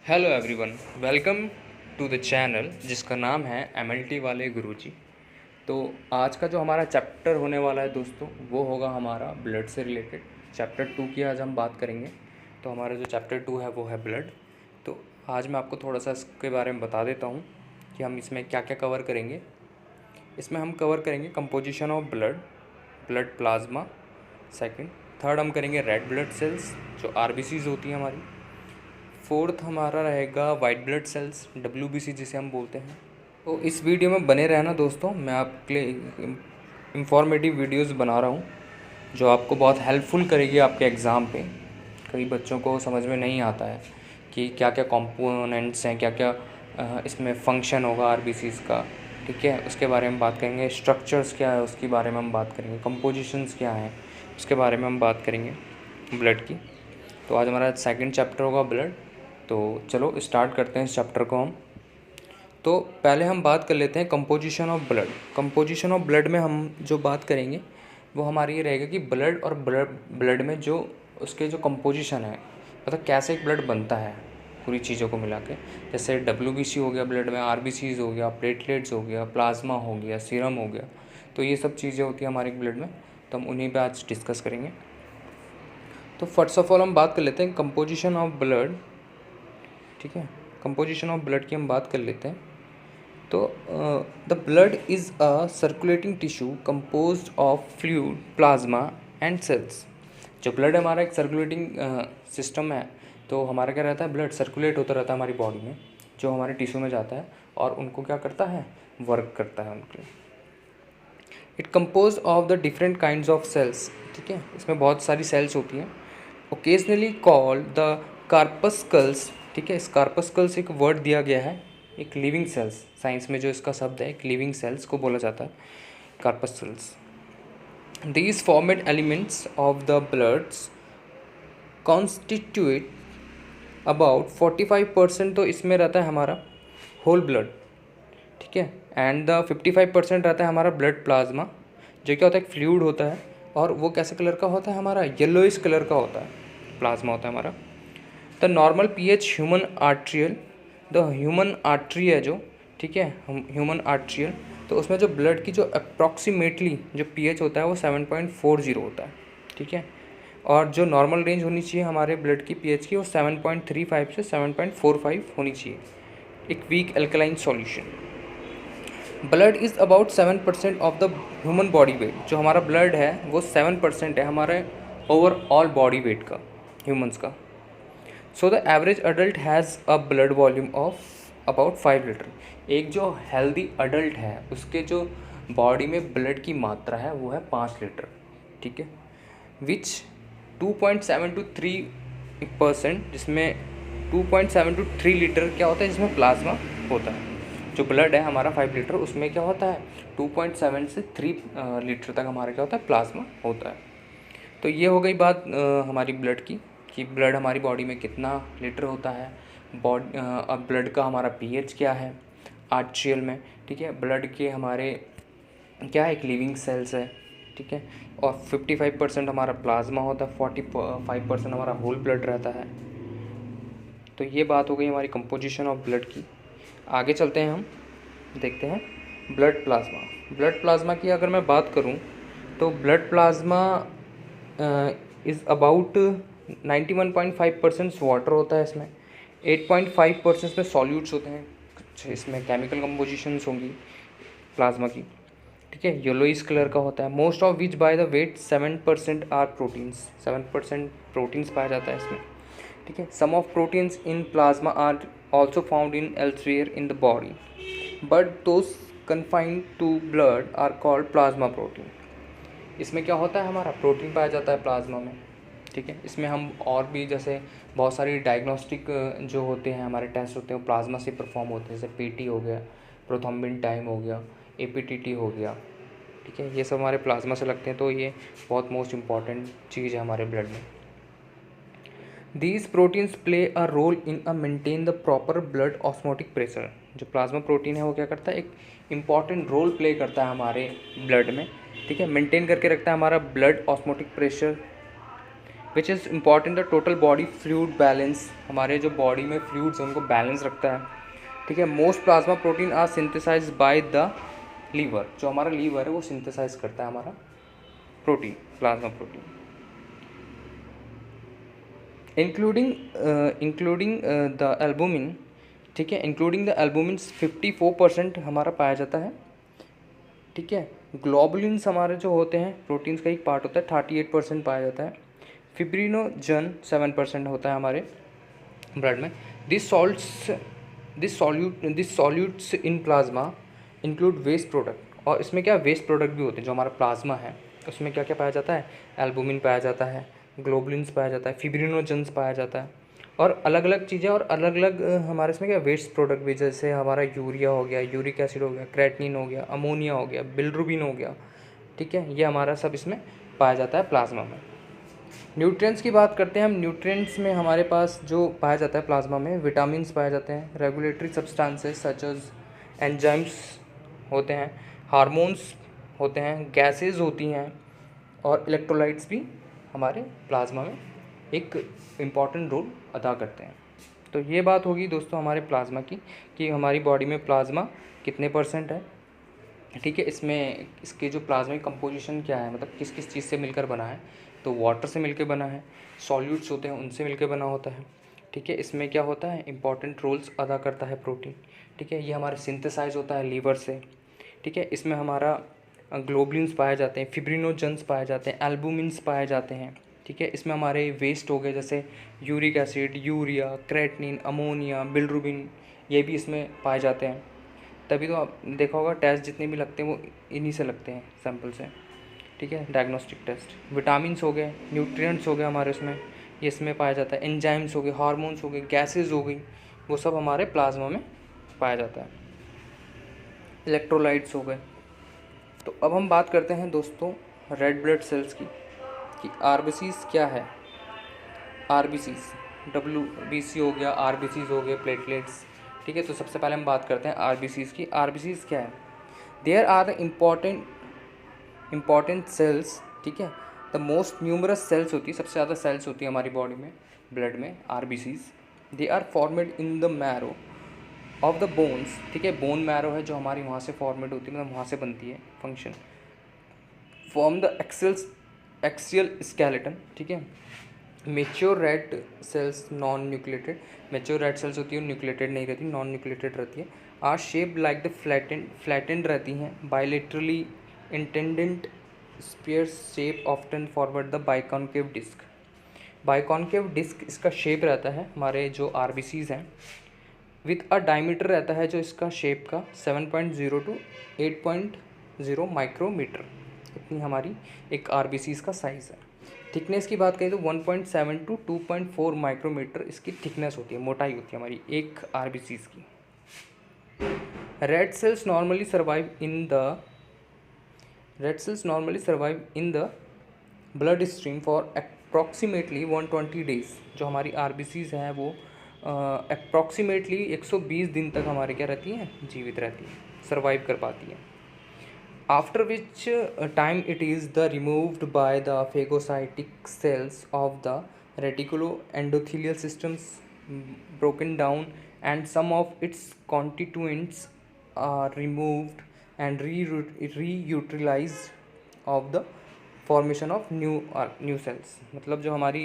Hello everyone, welcome to the channel जिसका नाम है एमएलटी वाले गुरुजी। तो आज का जो हमारा चैप्टर होने वाला है दोस्तों, वो होगा हमारा ब्लड से रिलेटेड। चैप्टर 2 की आज हम बात करेंगे। तो हमारा जो चैप्टर 2 है वो है ब्लड। तो आज मैं आपको थोड़ा सा इसके बारे में बता देता हूँ कि हम इसमें क्या क्या कवर करेंगे। इसमें हम कवर करेंगे composition of blood, blood plasma, second. Third हम करेंगे रेड ब्लड सेल्स जो आरबीसीज होती हैं हमारी। फोर्थ हमारा रहेगा वाइट ब्लड सेल्स, डब्ल्यूबीसी जिसे हम बोलते हैं। तो इस वीडियो में बने रहना दोस्तों, मैं आपके लिए इंफॉर्मेटिव वीडियोस बना रहा हूँ जो आपको बहुत हेल्पफुल करेगी आपके एग्ज़ाम पे। कई बच्चों को समझ में नहीं आता है कि क्या क्या कंपोनेंट्स हैं, क्या क्या इसमें फ़ंक्शन होगा आरबीसीज़ का। ठीक है, उसके बारे में बात करेंगे। स्ट्रक्चर्स क्या है उसके बारे में हम बात करेंगे। कंपोजिशंस क्या हैं उसके बारे में हम बात करेंगे ब्लड की। तो आज हमारा सेकंड चैप्टर होगा ब्लड। तो चलो स्टार्ट करते हैं इस चैप्टर को हम। तो पहले हम बात कर लेते हैं composition of blood. Composition of blood में हम जो बात करेंगे वो हमारी ये रहेगा कि ब्लड और ब्लड में जो उसके जो कंपोजिशन है, मतलब कैसे एक ब्लड बनता है पूरी चीज़ों को मिला के। जैसे डब्ल्यूबीसी हो गया ब्लड में, आरबीसीज हो गया, प्लेटलेट्स हो गया, प्लाज्मा हो गया, सीरम हो गया। तो ये सब चीज़ें होती हैं हमारे ब्लड में, तो हम उन्हीं पे आज डिस्कस करेंगे। तो फर्स्ट ऑफ ऑल हम बात कर लेते हैं कंपोजिशन ऑफ ब्लड। ठीक है, कंपोजिशन ऑफ ब्लड की हम बात कर लेते हैं। तो the blood is a circulating tissue composed of fluid, plasma and cells. जो ब्लड हमारा एक सर्कुलेटिंग सिस्टम है। तो हमारा क्या रहता है, ब्लड सर्कुलेट होता रहता है हमारी बॉडी में, जो हमारे टिश्यू में जाता है और उनको क्या करता है, वर्क करता है उनके। It compose of the different kinds of cells. ठीक है, इसमें बहुत सारी सेल्स होती हैं। Occasionally called the corpuscles. ठीक है, इस कार्पस्कल्स एक वर्ड दिया गया है, एक लिविंग सेल्स, साइंस में जो इसका शब्द है एक लिविंग सेल्स को बोला जाता है, corpuscles. These formed elements of the bloods constitute about 45%। तो इसमें रहता है हमारा होल ब्लड। ठीक है, एंड द 55% रहता है हमारा ब्लड प्लाज्मा, जो क्या होता है, एक फ्लूइड होता है। और वो कैसे कलर का होता है हमारा, येलोइश कलर का होता है, प्लाज्मा होता है हमारा। The normal pH human arterial, the human artery है जो, ठीक है, ह्यूमन आर्ट्रियल, तो उसमें जो ब्लड की जो अप्रॉक्सीमेटली जो पीएच होता है वो 7.40 होता है। ठीक है, और जो नॉर्मल रेंज होनी चाहिए हमारे ब्लड की पीएच की वो 7.35 से 7.45 होनी चाहिए, एक weak alkaline solution. Blood is about 7% of the human body weight. जो हमारा ब्लड है वो 7% है हमारे ओवरऑल बॉडी वेट का, ह्यूमंस का। So the average adult has a blood volume of about 5 litre. एक जो हेल्दी अडल्ट है उसके जो बॉडी में ब्लड की मात्रा है वो है 5 लीटर। ठीक है, विच 2.7 to 3%, जिसमें 2.7 to 3 लीटर क्या होता है, जिसमें प्लाज्मा होता है। जो ब्लड है हमारा 5 लीटर, उसमें क्या होता है 2.7 से 3 लीटर तक हमारा क्या होता है, प्लाज्मा होता है। तो ये हो गई बात हमारी ब्लड की, कि ब्लड हमारी बॉडी में कितना लीटर होता है। अब ब्लड का हमारा पीएच क्या है आर्ट्रियल में। ठीक है, ब्लड के हमारे क्या है, एक लिविंग सेल्स है। ठीक है, और 55% हमारा प्लाज्मा होता है, 45% हमारा होल ब्लड रहता है। तो ये बात हो गई हमारी कंपोजिशन ऑफ ब्लड की। आगे चलते हैं, हम देखते हैं ब्लड प्लाज्मा। ब्लड प्लाज्मा की अगर मैं बात करूं तो blood plasma is about 91.5% water होता है इसमें, 8.5% इसमें सॉल्यूट्स होते हैं, इसमें केमिकल कंपोजिशंस होंगी प्लाज्मा की। ठीक है, येलोइश कलर का होता है। Most of which by the weight 7% are proteins, 7% proteins पाया जाता है इसमें। ठीक है, some of proteins in plasma are also found in elsewhere in the body, but those confined to blood are called plasma protein. इसमें क्या होता है, हमारा प्रोटीन पाया जाता है प्लाज्मा में। ठीक है, इसमें हम और भी जैसे बहुत सारी डायग्नोस्टिक जो होते हैं हमारे टेस्ट होते हैं वो प्लाज्मा से परफॉर्म होते हैं, जैसे पीटी हो गया, प्रोथ्रोम्बिन टाइम हो गया, एपीटीटी हो गया। ठीक है, ये सब हमारे प्लाज्मा से लगते हैं। तो ये बहुत मोस्ट इम्पॉर्टेंट चीज़ है हमारे ब्लड में। These proteins play a role in a maintain the proper blood osmotic pressure. जो प्लाज्मा प्रोटीन है वो क्या करता है, एक इम्पॉर्टेंट रोल प्ले करता है हमारे ब्लड में। ठीक है, मेंटेन करके रखता है हमारा blood osmotic pressure. Which is important the total body fluid balance, हमारे जो बॉडी में फ्लूइड्स हैं उनको बैलेंस रखता है, ठीक है। Most plasma protein are synthesize by the liver, जो हमारा लीवर है वो सिंथेसाइज करता है हमारा protein, plasma protein, including the albumin, ठीक है। इंक्लूडिंग द एल्बुमिन 54% हमारा पाया जाता है, ठीक है। ग्लोबुलिन्स हमारे जो होते हैं प्रोटीन्स का एक पार्ट होता है, 38% पाया जाता है। फिब्रिनोजन 7% होता है हमारे ब्लड में। This solutes in plasma include waste product, और इसमें क्या वेस्ट प्रोडक्ट भी होते हैं जो हमारा प्लाज्मा है उसमें क्या क्या पाया जाता है, एल्बुमिन पाया जाता है, ग्लोबुलिन्स पाया जाता है, फिब्रिनोजन्स पाया जाता है, और अलग अलग चीज़ें, और अलग अलग हमारे इसमें क्या वेस्ट प्रोडक्ट भी, जैसे हमारा यूरिया हो गया, यूरिक एसिड हो गया, क्रेटिनिन हो गया, अमोनिया हो गया, बिलिरुबिन हो गया, ठीक है। ये हमारा सब इसमें पाया जाता है प्लाज्मा में। न्यूट्रिएंट्स की बात करते हैं हम। न्यूट्रिएंट्स में हमारे पास जो पाया जाता है प्लाज्मा में, विटामिन्स पाए जाते हैं, regulatory substances such as enzymes होते हैं, हार्मोन्स होते हैं, गैसेज होती हैं, और इलेक्ट्रोलाइट्स भी हमारे प्लाज्मा में एक इम्पॉर्टेंट रोल अदा करते हैं। तो ये बात होगी दोस्तों हमारे प्लाज्मा की, कि हमारी बॉडी में प्लाज्मा कितने परसेंट है, ठीक है। इसमें इसके जो प्लाज्मिक कंपोजिशन क्या है, मतलब किस किस चीज़ से मिलकर बना है, तो वाटर से मिलकर बना है, सॉल्यूट्स होते हैं उनसे मिलकर बना होता है, ठीक है। इसमें क्या होता है, इंपॉर्टेंट रोल्स अदा करता है प्रोटीन, ठीक है। ये हमारे सिंथेसाइज होता है लीवर से, ठीक है। इसमें हमारा ग्लोबुलिन्स पाए जाते हैं, फिब्रिनोजन्स पाए जाते हैं, एल्बुमिन्स पाए जाते हैं, ठीक है। इसमें हमारे वेस्ट हो गए जैसे uric acid, urea, creatinine, ammonia, bilirubin, ये भी इसमें पाए जाते हैं। तभी तो आप देखा होगा टेस्ट जितने भी लगते हैं वो इन्हीं से लगते हैं, सैंपल से, ठीक है, डायग्नोस्टिक टेस्ट। विटामिन्स हो गए, न्यूट्रिएंट्स हो गए हमारे उसमें, ये इसमें पाया जाता है, एंजाइम्स हो गए, हार्मोन्स हो गए, गैसेज हो गई, वो सब हमारे प्लाज्मा में पाया जाता है, इलेक्ट्रोलाइट्स हो गए। तो अब हम बात करते हैं दोस्तों रेड ब्लड सेल्स की, कि आरबीसीज क्या है। आरबीसीज, डब्ल्यूबीसी हो गया, आरबीसीज हो गए, प्लेटलेट्स, ठीक है। तो सबसे पहले हम बात करते हैं आरबीसीज की। आरबीसीज क्या है, there are the important cells, ठीक है। द मोस्ट न्यूमरस सेल्स होती है, सबसे ज़्यादा सेल्स होती है हमारी बॉडी में, ब्लड में, RBCs. They are formed in the marrow of the bones, ठीक है। बोन मैरो है जो हमारी वहाँ से फॉर्मेड होती है, मतलब वहाँ से बनती है function, form the axial skeleton, ठीक है। Mature red cells non nucleated, mature red cells होती है न्यूक्लिएटेड नहीं रहती, नॉन न्यूक्लिएटेड रहती है। Are shaped like the flattened रहती हैं, bilaterally indented sphere shape often forward the biconcave disc. Biconcave disc इसका शेप रहता है हमारे जो आरबीसीज हैं, विथ अ डायमीटर रहता है जो इसका शेप का 7.0 to 8.0 माइक्रोमीटर, इतनी हमारी एक आरबीसीज का साइज़ है। थिकनेस की बात करें तो 1.7 to 2.4 माइक्रोमीटर इसकी थिकनेस होती है, मोटाई होती है हमारी एक आरबीसीज की। Red cells normally survive in the blood stream for approximately 120 days. जो हमारी आरबीसीज हैं वो अप्रॉक्सीमेटली 120 दिन तक हमारे क्या रहती हैं, जीवित रहती हैं, सर्वाइव कर पाती हैं। After which time it is the removed by the phagocytic cells of the reticulo endothelial systems broken down, and some of its constituents are removed and reutilized of the formation of new cells। मतलब जो हमारी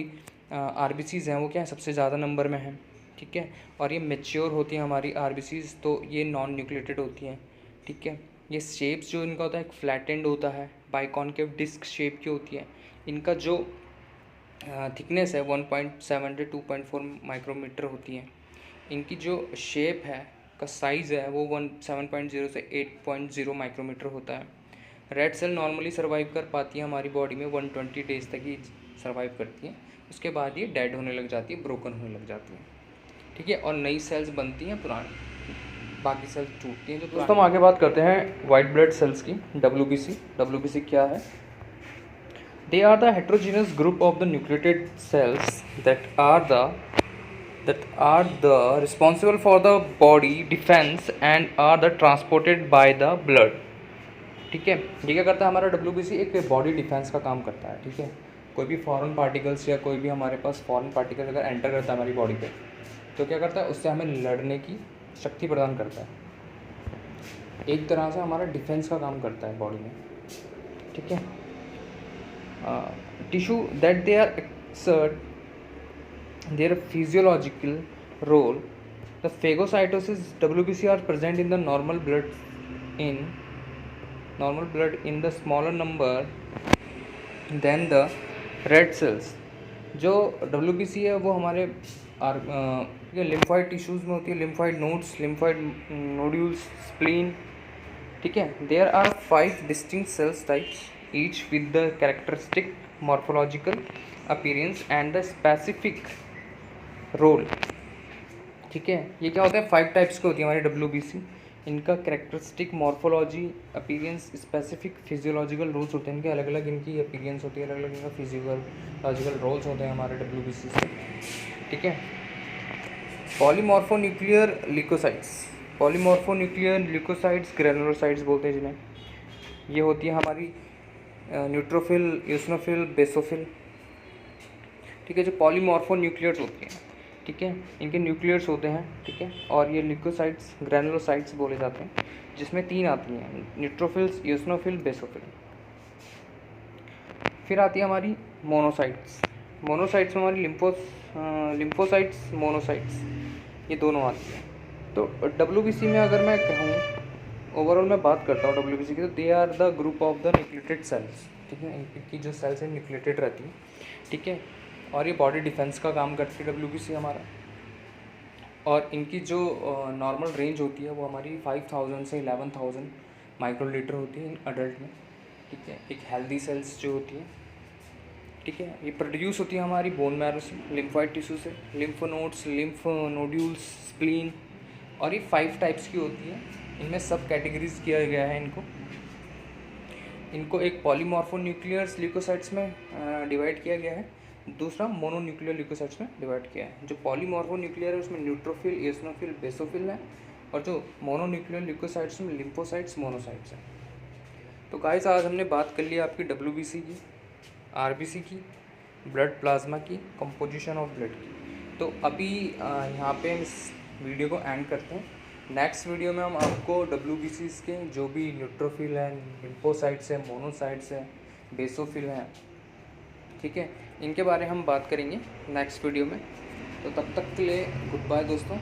RBCs हैं वो क्या है, सबसे ज़्यादा number में है, ठीक है। और ये मेच्योर होती हैं हमारी आरबीसीज, तो ये नॉन न्यूक्लिएटेड होती हैं, ठीक है। ये शेप्स जो इनका होता है, एक फ्लैटेंड होता है, बाइकॉन्केव डिस्क शेप की होती है। इनका जो थिकनेस है 1.7 से 2.4 माइक्रोमीटर होती है। इनकी जो शेप है का साइज़ है वो 7.0 से 8.0 माइक्रोमीटर होता है। रेड सेल नॉर्मली सर्वाइव कर पाती है हमारी बॉडी में 120 डेज तक ही सर्वाइव करती हैं, उसके बाद ये डेड होने लग जाती है, ब्रोकन होने लग जाती है, ठीक है। और नई सेल्स बनती हैं, पुरानी बाकी सेल्स टूटती हैं जो पुरानी। तो हम आगे बात करते हैं वाइट ब्लड सेल्स की, डब्ल्यूबीसी क्या है। They are the heterogeneous group of the nucleated cells that are the responsible for the body defense and are the transported by the blood, ठीक है। ये क्या करता है हमारा डब्ल्यूबीसी, एक बॉडी डिफेंस का काम करता है, ठीक है। कोई भी फॉरेन पार्टिकल्स या कोई भी हमारे पास फॉरेन पार्टिकल अगर एंटर करता है हमारी बॉडी पे, तो क्या करता है, उससे हमें लड़ने की शक्ति प्रदान करता है। एक तरह से हमारा डिफेंस का काम करता है बॉडी में, ठीक है। Tissue that they are exert their physiological role, the phagocytosis WBC are present in the normal blood in the smaller number than the red cells। जो WBC है वो हमारे लिम्फॉइड टिश्यूज़ में होती है, lymphoid nodes, lymphoid nodules, spleen, ठीक है। There are 5 distinct cells types each with the characteristic morphological appearance and the specific role, ठीक है। ये क्या होता है, 5 टाइप्स की होती है हमारी WBC। इनका characteristic, morphology, appearance, specific, physiological roles होते हैं इनके, अलग अलग इनकी अपीयरेंस होती है, अलग अलग इनका फिजियोलॉजिकल रोल्स होते हैं हमारे WBC से, ठीक है। Polymorphonuclear leukocytes, polymorphonuclear leukocytes, granulocytes बोलते हैं जिन्हें। ये होती है हमारी न्यूट्रोफिल, यूसिनोफिल, बेसोफिल, ठीक है। जो पॉलीमॉर्फोन्यूक्लियर्स होती हैं, ठीक है, इनके न्यूक्लियर्स होते हैं, ठीक है। और ये ल्यूकोसाइट्स, ग्रैनुलोसाइट्स बोले जाते हैं, जिसमें 3 आती हैं, न्यूट्रोफिल्स, यूसिनोफिल, बेसोफिल। फिर आती है हमारी मोनोसाइट्स। मोनोसाइट्स में हमारी लिम्फोसाइट्स, मोनोसाइट्स, ये दोनों आती हैं। तो WBC में अगर मैं कहूँ, ओवरऑल मैं बात करता हूँ WBC की, तो they are the group of the nucleated cells, ठीक है। इनकी जो सेल्स हैं न्यूक्लिएटेड रहती हैं, ठीक है। और ये बॉडी डिफेंस का काम करती है WBC हमारा। और इनकी जो नॉर्मल रेंज होती है वो हमारी 5000 से 11000 माइक्रोलीटर होती है इन अडल्ट में, ठीक है। एक हेल्दी सेल्स जो होती है, ठीक है, ये प्रोड्यूस होती है हमारी बोन मैरो से, लिम्फॉइड टिश्यू से, lymph nodes, lymph nodules, spleen. और ये 5 टाइप्स की होती है। इनमें सब कैटेगरीज किया गया है इनको एक पॉलीमॉर्फोन्यूक्लियर ल्यूकोसाइट्स में डिवाइड किया गया है, दूसरा मोनोन्यूक्लियर ल्यूकोसाइट्स में डिवाइड किया है। जो पॉलीमॉर्फोन्यूक्लियर है उसमें न्यूट्रोफिल, एसिनोफिल, बेसोफिल है, और जो मोनोन्यूक्लियर ल्यूकोसाइट्स में लिम्फोसाइट्स, मोनोसाइट्स हैं। तो गाइस आज हमने बात कर ली आपकी WBC की, RBC की, ब्लड प्लाज्मा की, कंपोजिशन ऑफ ब्लड की। तो अभी यहाँ पे हम इस वीडियो को एंड करते हैं। नेक्स्ट वीडियो में हम आपको WBCs के जो भी न्यूट्रोफिल हैं, लिम्फोसाइट्स हैं, मोनोसाइट्स हैं, बेसोफिल हैं, ठीक है, इनके बारे में हम बात करेंगे नेक्स्ट वीडियो में। तो तब तक के लिए गुड बाय दोस्तों।